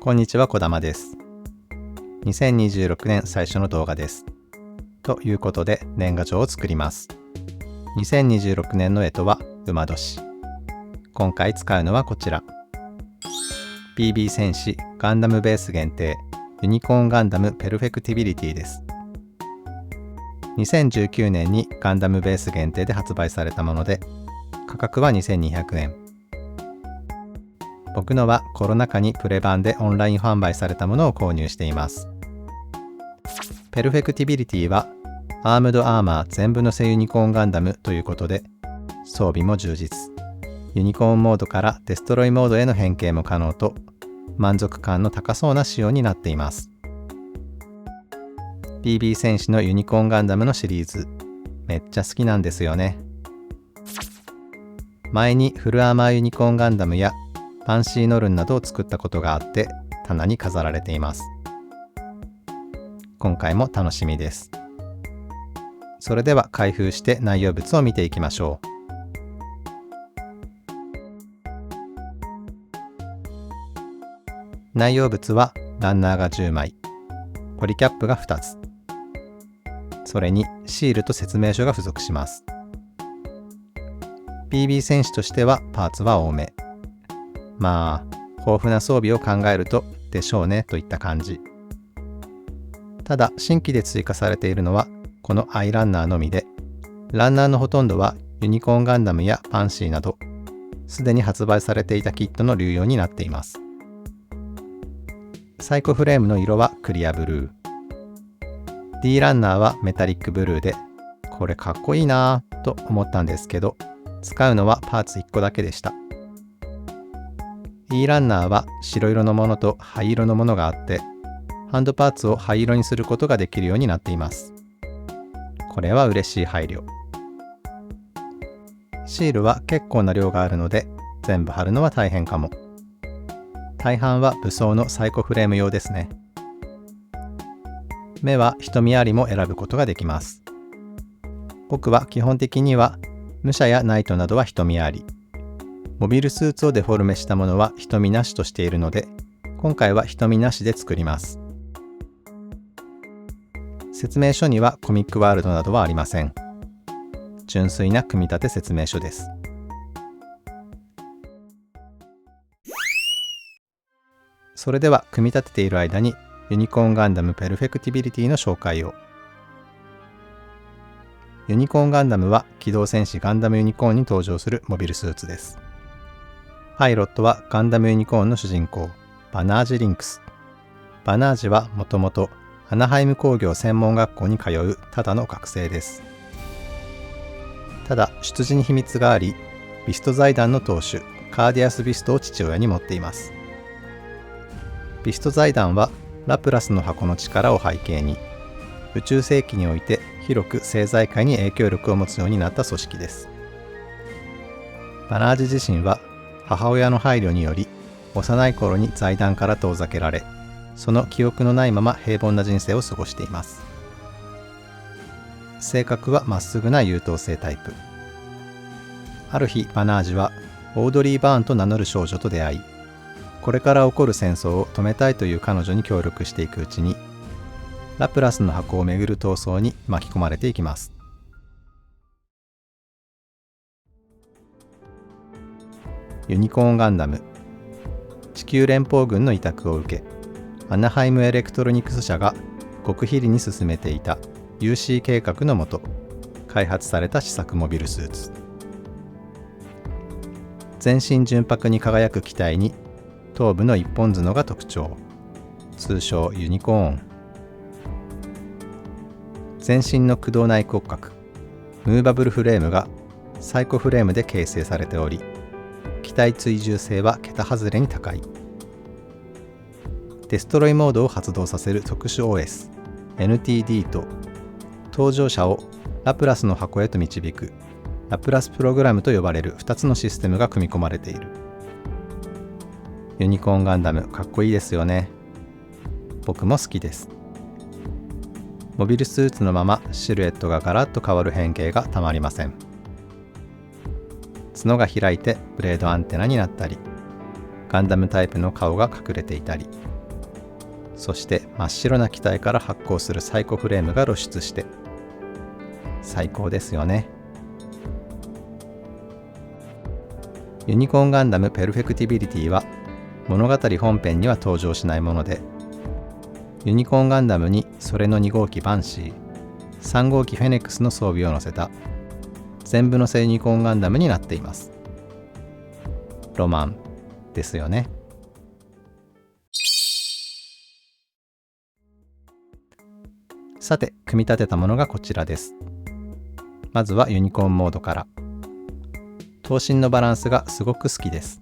こんにちは、こだまです。2026年最初の動画です。ということで年賀状を作ります。2026年の干支は馬年。今回使うのはこちら。BB 戦士ガンダムベース限定ユニコーンガンダムペルフェクティビリティです。2019年にガンダムベース限定で発売されたもので、価格は2200円。僕のはコロナ禍にプレ版でオンライン販売されたものを購入しています。ペルフェクティビリティはアームドアーマー全部のせユニコーンガンダムということで、装備も充実。ユニコーンモードからデストロイモードへの変形も可能と、満足感の高そうな仕様になっています。BB 戦士のユニコーンガンダムのシリーズ、めっちゃ好きなんですよね。前にフルアーマーユニコーンガンダムやファンシーノルンなどを作ったことがあって、棚に飾られています。今回も楽しみです。それでは開封して内容物を見ていきましょう。内容物はランナーが10枚、ポリキャップが2つ、それにシールと説明書が付属します。BB 戦士としてはパーツは多め。まあ、豊富な装備を考えるとでしょうねといった感じ。ただ、新規で追加されているのはこのアイランナーのみで、ランナーのほとんどはユニコーンガンダムやファンシーなど、すでに発売されていたキットの流用になっています。サイコフレームの色はクリアブルー。D ランナーはメタリックブルーで、これかっこいいなぁと思ったんですけど、使うのはパーツ1個だけでした。E ランナーは白色のものと灰色のものがあって、ハンドパーツを灰色にすることができるようになっています。これは嬉しい配慮。シールは結構な量があるので、全部貼るのは大変かも。大半は武装のサイコフレーム用ですね。目は瞳ありも選ぶことができます。僕は基本的には武者やナイトなどは瞳あり、モビルスーツをデフォルメしたものは瞳なしとしているので、今回は瞳なしで作ります。説明書にはコミックワールドなどはありません。純粋な組み立て説明書です。それでは組み立てている間にユニコーンガンダムペルフェクティビリティの紹介を。ユニコーンガンダムは機動戦士ガンダムユニコーンに登場するモビルスーツです。パイロットはガンダムユニコーンの主人公、バナージ・リンクス。バナージはもともとアナハイム工業専門学校に通うただの学生です。ただ、出自に秘密があり、ビスト財団の当主、カーディアス・ビストを父親に持っています。ビスト財団はラプラスの箱の力を背景に、宇宙世紀において広く政財界に影響力を持つようになった組織です。バナージ自身は母親の配慮により幼い頃に財団から遠ざけられ、その記憶のないまま平凡な人生を過ごしています。性格はまっすぐな優等生タイプ。ある日、バナージはオードリー・バーンと名乗る少女と出会い、これから起こる戦争を止めたいという彼女に協力していくうちに、ラプラスの箱をめぐる闘争に巻き込まれていきます。ユニコーンガンダム。地球連邦軍の委託を受け、アナハイムエレクトロニクス社が極秘裏に進めていた UC 計画のもと開発された試作モビルスーツ。全身純白に輝く機体に頭部の一本角が特徴、通称ユニコーン。全身の駆動内骨格、ムーバブルフレームがサイコフレームで形成されており、機体追従性は桁外れに高い。デストロイモードを発動させる特殊 OS、NTD と搭乗者をラプラスの箱へと導くラプラスプログラムと呼ばれる2つのシステムが組み込まれている。ユニコーンガンダムかっこいいですよね。僕も好きです。モビルスーツのままシルエットがガラッと変わる変形がたまりません。角が開いてブレードアンテナになったり、ガンダムタイプの顔が隠れていたり、そして真っ白な機体から発光するサイコフレームが露出して、最高ですよね。ユニコーンガンダムペルフェクティビリティは物語本編には登場しないもので、ユニコーンガンダムにそれの2号機バンシー、3号機フェネックスの装備を載せた全部のせユニコーンガンダムになっています。ロマンですよね。さて、組み立てたものがこちらです。まずはユニコーンモードから。頭身のバランスがすごく好きです。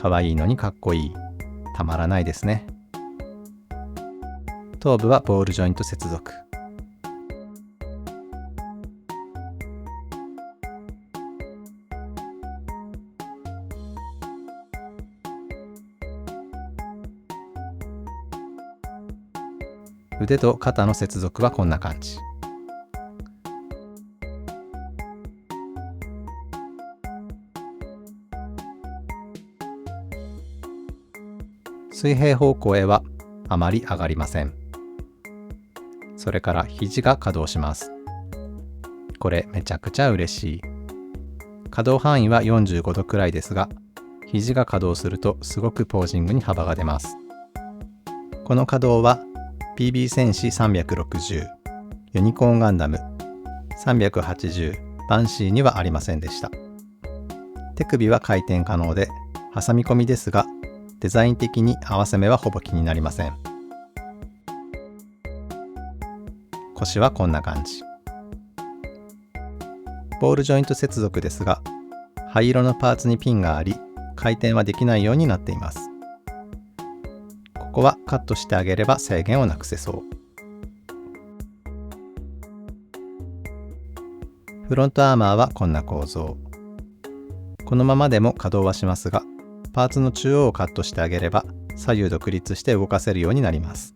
可愛いのにかっこいい。たまらないですね。頭部はボールジョイント接続。腕と肩の接続はこんな感じ。水平方向へはあまり上がりません。それから肘が稼働します。これめちゃくちゃ嬉しい。稼働範囲は45度くらいですが、肘が稼働するとすごくポージングに幅が出ます。この稼働はPB 戦士360、ユニコーンガンダム380、バンシーにはありませんでした。手首は回転可能で、挟み込みですが、デザイン的に合わせ目はほぼ気になりません。腰はこんな感じ。ボールジョイント接続ですが、灰色のパーツにピンがあり、回転はできないようになっています。ここはカットしてあげれば制限をなくせそう。フロントアーマーはこんな構造。このままでも稼働はしますが、パーツの中央をカットしてあげれば左右独立して動かせるようになります。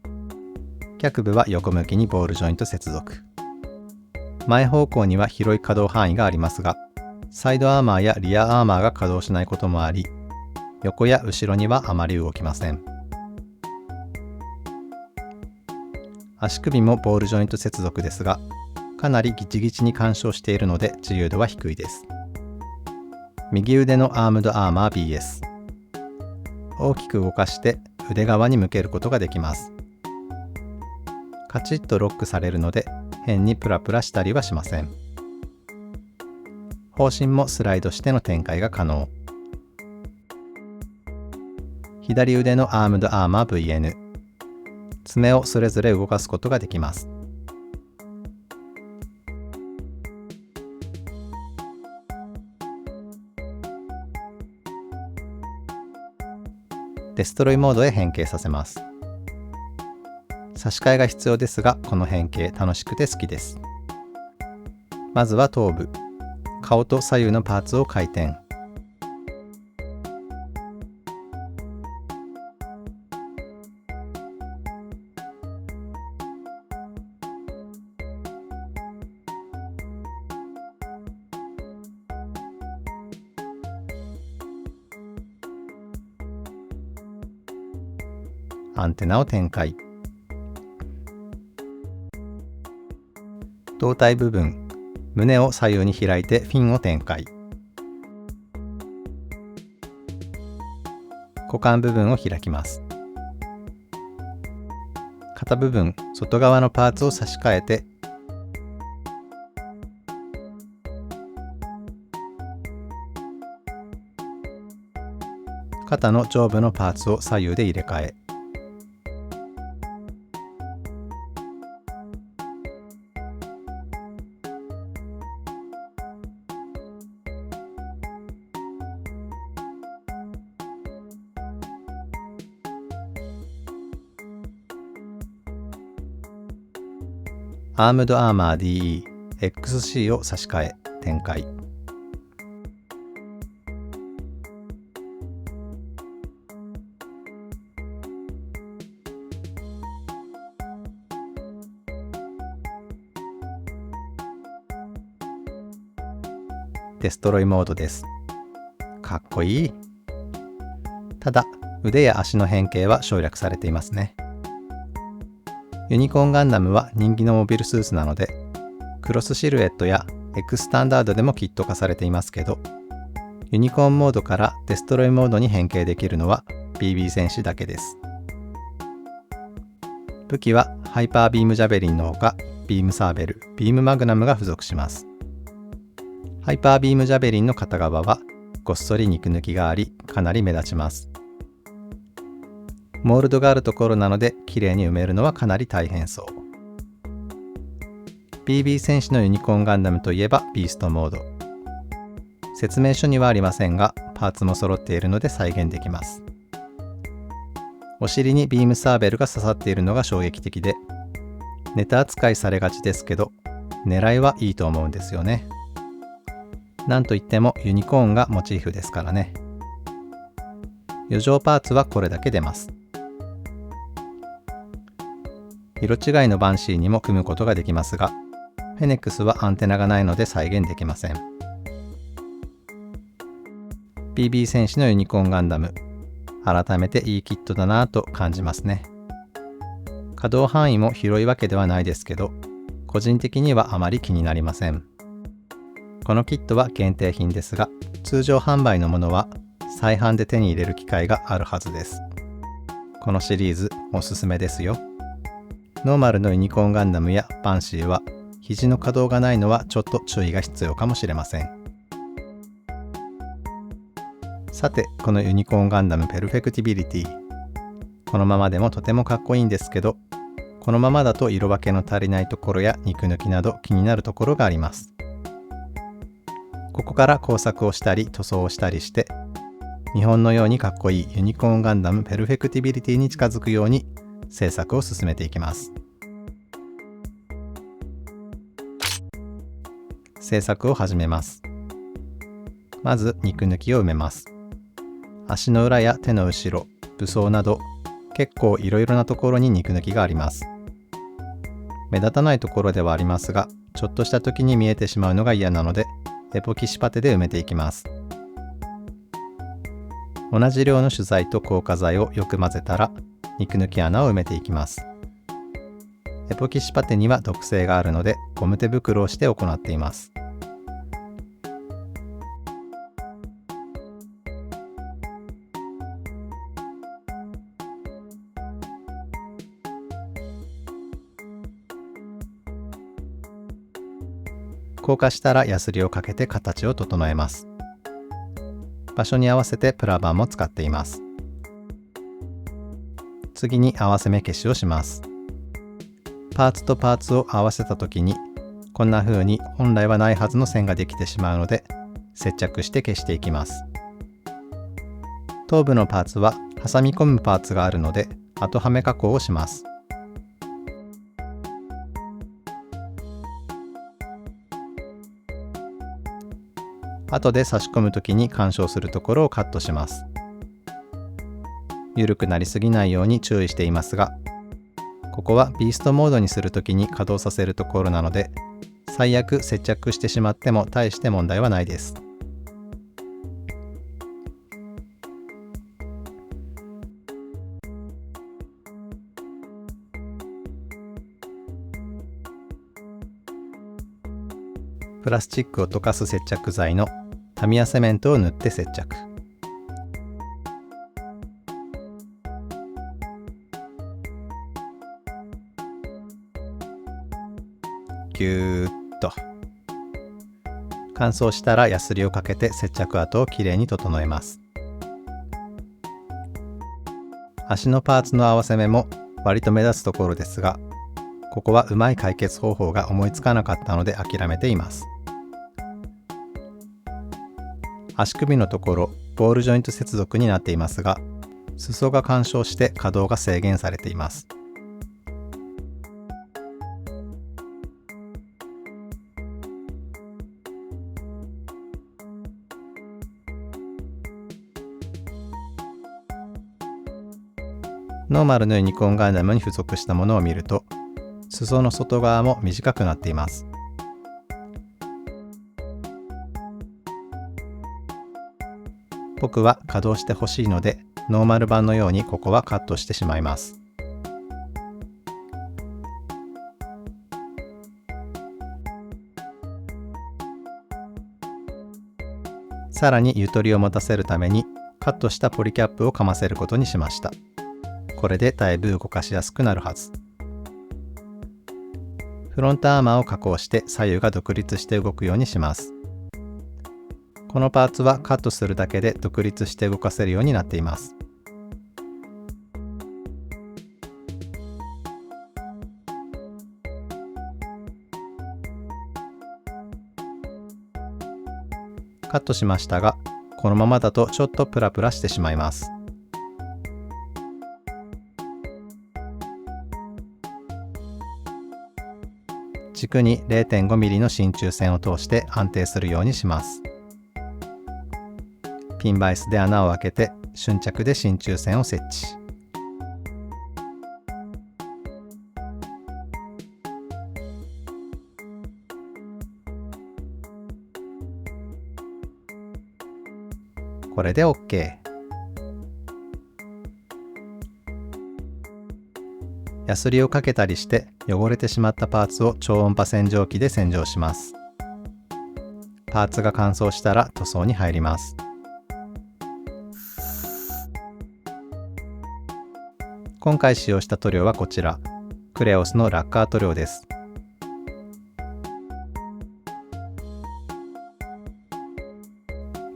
脚部は横向きにボールジョイント接続。前方向には広い稼働範囲がありますが、サイドアーマーやリアアーマーが稼働しないこともあり、横や後ろにはあまり動きません。足首もボールジョイント接続ですが、かなりギチギチに干渉しているので自由度は低いです。右腕のアームドアーマー BS。大きく動かして腕側に向けることができます。カチッとロックされるので変にプラプラしたりはしません。方針もスライドしての展開が可能。左腕のアームドアーマー VN。爪をそれぞれ動かすことができます。デストロイモードへ変形させます。差し替えが必要ですが、この変形楽しくて好きです。まずは頭部。顔と左右のパーツを回転。アンテナを展開。胴体部分、胸を左右に開いてフィンを展開。股間部分を開きます。肩部分、外側のパーツを差し替えて、肩の上部のパーツを左右で入れ替え、アームドアーマー DE XC を差し替え展開。デストロイモードです。かっこいい。ただ腕や足の変形は省略されていますね。ユニコーンガンダムは人気のモビルスーツなので、クロスシルエットやエクスタンダードでもキット化されていますけど、ユニコーンモードからデストロイモードに変形できるのは BB 戦士だけです。武器はハイパービームジャベリンのほか、ビームサーベル、ビームマグナムが付属します。ハイパービームジャベリンの片側はごっそり肉抜きがあり、かなり目立ちます。モールドがあるところなので綺麗に埋めるのはかなり大変そう。BB 戦士のユニコーンガンダムといえばビーストモード。説明書にはありませんが、パーツも揃っているので再現できます。お尻にビームサーベルが刺さっているのが衝撃的で、ネタ扱いされがちですけど、狙いはいいと思うんですよね。なんといってもユニコーンがモチーフですからね。余剰パーツはこれだけ出ます。色違いのバンシーにも組むことができますが、フェネックスはアンテナがないので再現できません。BB 戦士のユニコーンガンダム、改めていいキットだなぁと感じますね。稼働範囲も広いわけではないですけど、個人的にはあまり気になりません。このキットは限定品ですが、通常販売のものは再販で手に入れる機会があるはずです。このシリーズおすすめですよ。ノーマルのユニコーンガンダムやバンシーは肘の可動がないのはちょっと注意が必要かもしれません。さて、このユニコーンガンダムペルフェクティビリティ、このままでもとてもかっこいいんですけど、このままだと色分けの足りないところや肉抜きなど気になるところがあります。ここから工作をしたり塗装をしたりして、日本のようにかっこいいユニコーンガンダムペルフェクティビリティに近づくように制作を進めていきます。制作を始めます。まず肉抜きを埋めます。足の裏や手の後ろ、武装など結構いろいろなところに肉抜きがあります。目立たないところではありますが、ちょっとした時に見えてしまうのが嫌なので、エポキシパテで埋めていきます。同じ量の主材と硬化剤をよく混ぜたら、肉抜き穴を埋めていきます。エポキシパテには毒性があるので、ゴム手袋をして行っています。硬化したらヤスリをかけて形を整えます。場所に合わせてプラバンも使っています。次に合わせ目消しをします。パーツとパーツを合わせた時にこんな風に本来はないはずの線ができてしまうので、接着して消していきます。頭部のパーツは挟み込むパーツがあるので後はめ加工をします。後で差し込むときに干渉するところをカットします。緩くなりすぎないように注意していますが、ここはビーストモードにするときに稼働させるところなので、最悪接着してしまっても大して問題はないです。プラスチックを溶かす接着剤のタミヤセメントを塗って接着。ぎゅーっと。乾燥したらヤスリをかけて接着跡をきれいに整えます。足のパーツの合わせ目も割と目立つところですが、ここはうまい解決方法が思いつかなかったので諦めています。足首のところ、ボールジョイント接続になっていますが、裾が干渉して可動が制限されています。ノーマルのユニコーンガンダムに付属したものを見ると、裾の外側も短くなっています。僕は稼働してほしいのでノーマル版のようにここはカットしてしまいます。さらにゆとりを持たせるためにカットしたポリキャップをかませることにしました。これでだいぶ動かしやすくなるはず。フロントアーマーを加工して左右が独立して動くようにします。このパーツはカットするだけで独立して動かせるようになっています。カットしましたが、このままだとちょっとプラプラしてしまいます。軸に 0.5mm の真鍮線を通して安定するようにします。ピンバイスで穴を開けて瞬着で真鍮線を設置。これで OK。ヤスリをかけたりして汚れてしまったパーツを超音波洗浄機で洗浄します。パーツが乾燥したら塗装に入ります。今回使用した塗料はこちら、クレオスのラッカー塗料です。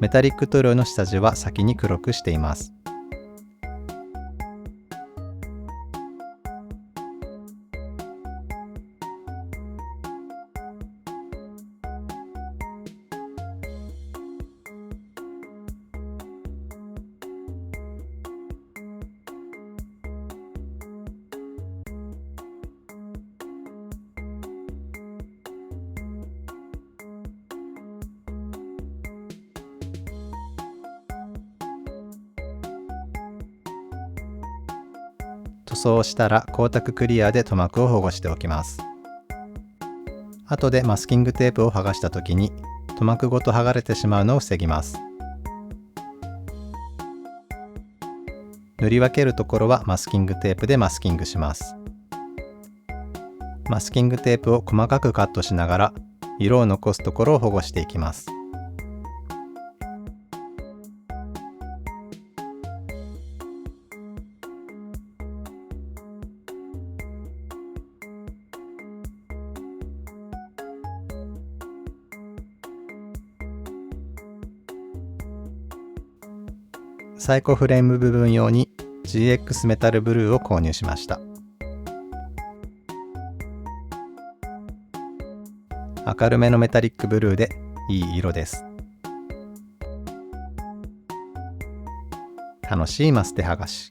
メタリック塗料の下地は先に黒くしています。塗装をしたら光沢クリアで塗膜を保護しておきます。後でマスキングテープを剥がした時に塗膜ごと剥がれてしまうのを防ぎます。塗り分けるところはマスキングテープでマスキングします。マスキングテープを細かくカットしながら色を残すところを保護していきます。サイコフレーム部分用に GX メタルブルーを購入しました。明るめのメタリックブルーでいい色です。楽しいマステ剥がし。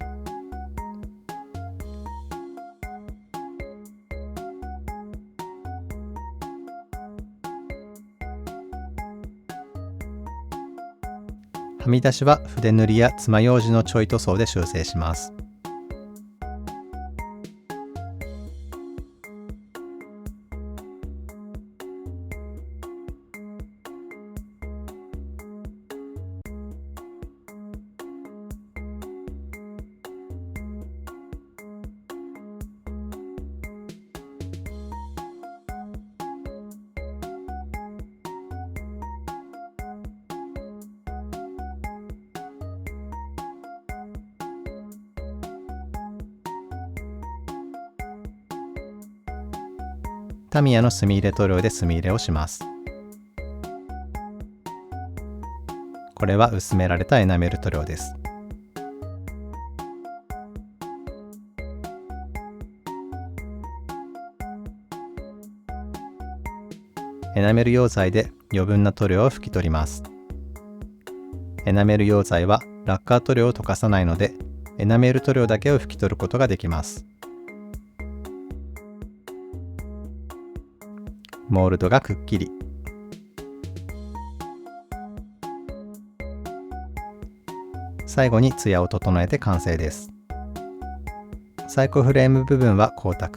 はみ出しは筆塗りや爪楊枝のちょい塗装で修正します。タミヤの墨入れ塗料で墨入れをします。これは薄められたエナメル塗料です。エナメル溶剤で余分な塗料を拭き取ります。エナメル溶剤はラッカー塗料を溶かさないので、エナメル塗料だけを拭き取ることができます。モールドがくっきり。最後にツヤを整えて完成です。サイコフレーム部分は光沢、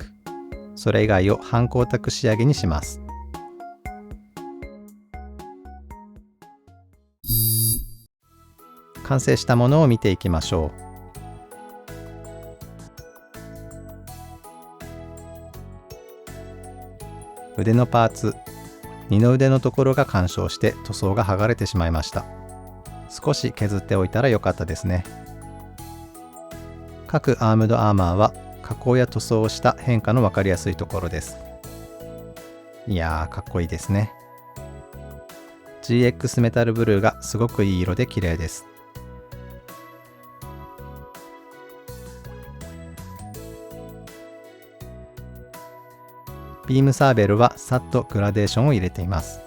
それ以外を半光沢仕上げにします。完成したものを見ていきましょう。腕のパーツ、二の腕のところが干渉して塗装が剥がれてしまいました。少し削っておいたらよかったですね。各アームドアーマーは加工や塗装をした変化の分かりやすいところです。いやー、かっこいいですね。GX メタルブルーがすごくいい色で綺麗です。ビームサーベルはさっとグラデーションを入れています。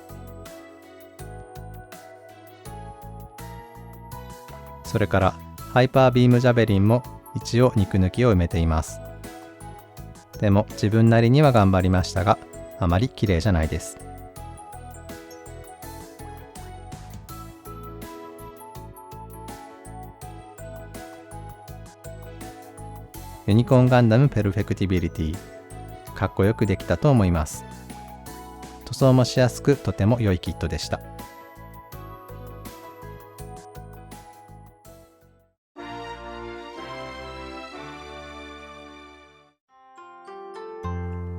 それからハイパービームジャベリンも一応肉抜きを埋めています。でも自分なりには頑張りましたが、あまり綺麗じゃないです。ユニコーンガンダムペルフェクティビリティ、かっこよくできたと思います。塗装もしやすくとても良いキットでした。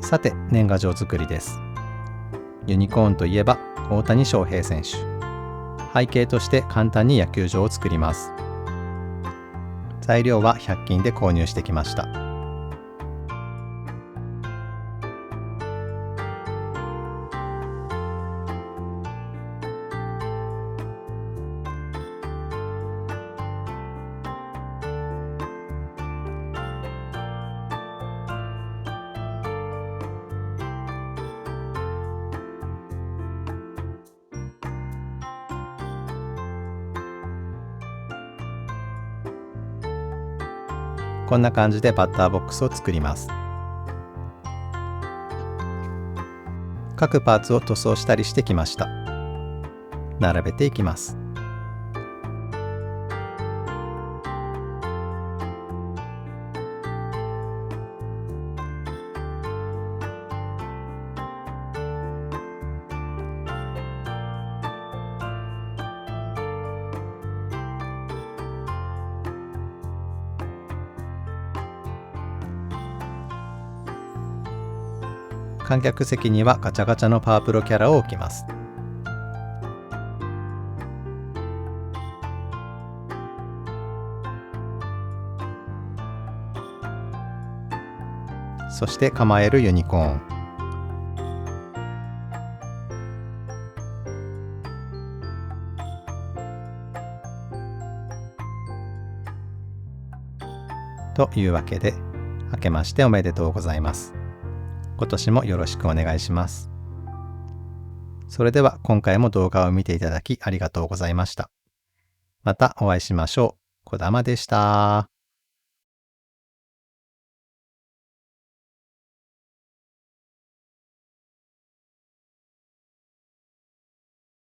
さて、年賀状作りです。ユニコーンといえば大谷翔平選手。背景として簡単に野球場を作ります。材料は100均で購入してきました。こんな感じでバッターボックスを作ります。各パーツを塗装したりしてきました。並べていきます。観客席にはガチャガチャのパワープロキャラを置きます。そして構えるユニコーン。というわけで、明けましておめでとうございます。今年もよろしくお願いします。それでは今回も動画を見ていただきありがとうございました。またお会いしましょう。こだまでした。